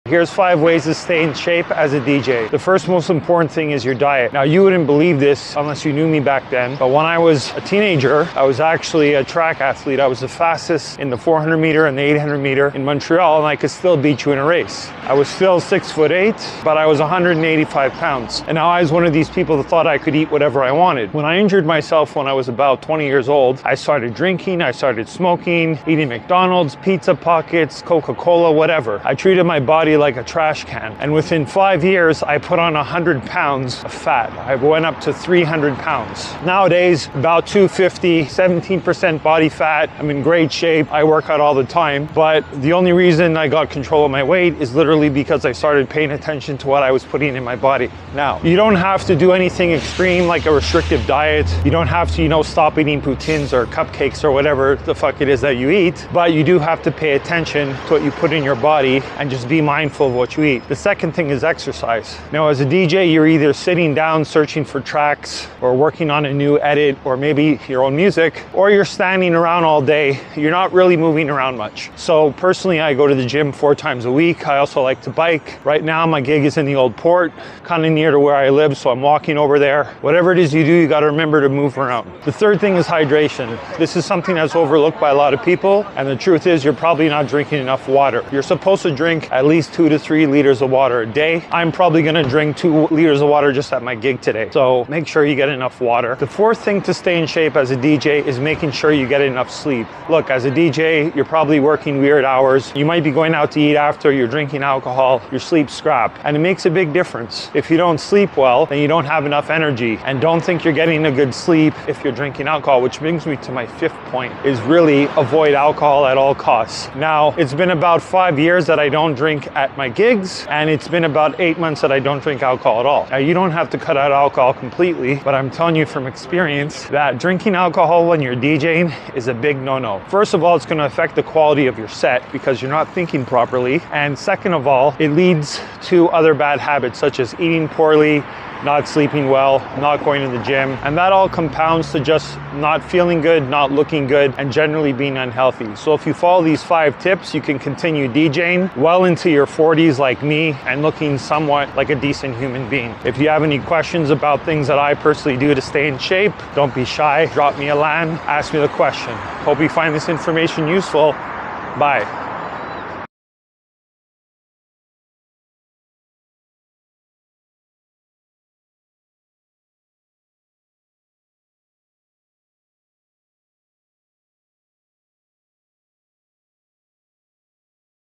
Here's 5 ways to stay in shape as a DJ. The first most important thing is your diet. Now, you wouldn't believe this unless you knew me back then, but when I was a teenager, I was actually a track athlete. I was the fastest in the 400 meter and the 800 meter in Montreal, and I could still beat you in a race. I was still 6'8", but I was 185 pounds. And now I was one of these people that thought I could eat whatever I wanted. When I injured myself when I was about 20 years old, I started drinking, I started smoking, eating McDonald's, pizza pockets, Coca-Cola, whatever. I treated my body like a trash can. And within 5 years, I put on 100 pounds of fat. I went up to 300 pounds. Nowadays, about 250, 17% body fat. I'm in great shape. I work out all the time. But the only reason I got control of my weight is literally because I started paying attention to what I was putting in my body. Now, you don't have to do anything extreme like a restrictive diet. You don't have to, stop eating poutines or cupcakes or whatever the fuck it is that you eat. But you do have to pay attention to what you put in your body and just be mindful of what you eat. The second thing is exercise. Now, as a DJ, you're either sitting down searching for tracks or working on a new edit or maybe your own music, or you're standing around all day. You're not really moving around much. So personally, I go to the gym 4 times a week. I also like to bike. Right now, my gig is in the Old Port, kind of near to where I live, so I'm walking over there. Whatever it is you do, you got to remember to move around. The third thing is hydration. This is something that's overlooked by a lot of people, and the truth is you're probably not drinking enough water. You're supposed to drink at least 2 to 3 liters of water a day. I'm probably going to drink 2 liters of water just at my gig today. So make sure you get enough water. The fourth thing to stay in shape as a DJ is making sure you get enough sleep. Look, as a DJ, you're probably working weird hours. You might be going out to eat after, you're drinking alcohol, your sleep's scrap. And it makes a big difference. If you don't sleep well, then you don't have enough energy. And don't think you're getting a good sleep if you're drinking alcohol, which brings me to my 5th point, is really avoid alcohol at all costs. Now, it's been about 5 years that I don't drink at my gigs, and it's been about 8 months that I don't drink alcohol at all. Now, you don't have to cut out alcohol completely, but I'm telling you from experience that drinking alcohol when you're DJing is a big no-no. First of all, it's going to affect the quality of your set because you're not thinking properly. And second of all, it leads to other bad habits such as eating poorly, not sleeping well, not going to the gym. And that all compounds to just not feeling good, not looking good, and generally being unhealthy. So if you follow these 5 tips, you can continue DJing well into your 40s like me and looking somewhat like a decent human being. If you have any questions about things that I personally do to stay in shape, don't be shy. Drop me a line, ask me the question. Hope you find this information useful. Bye.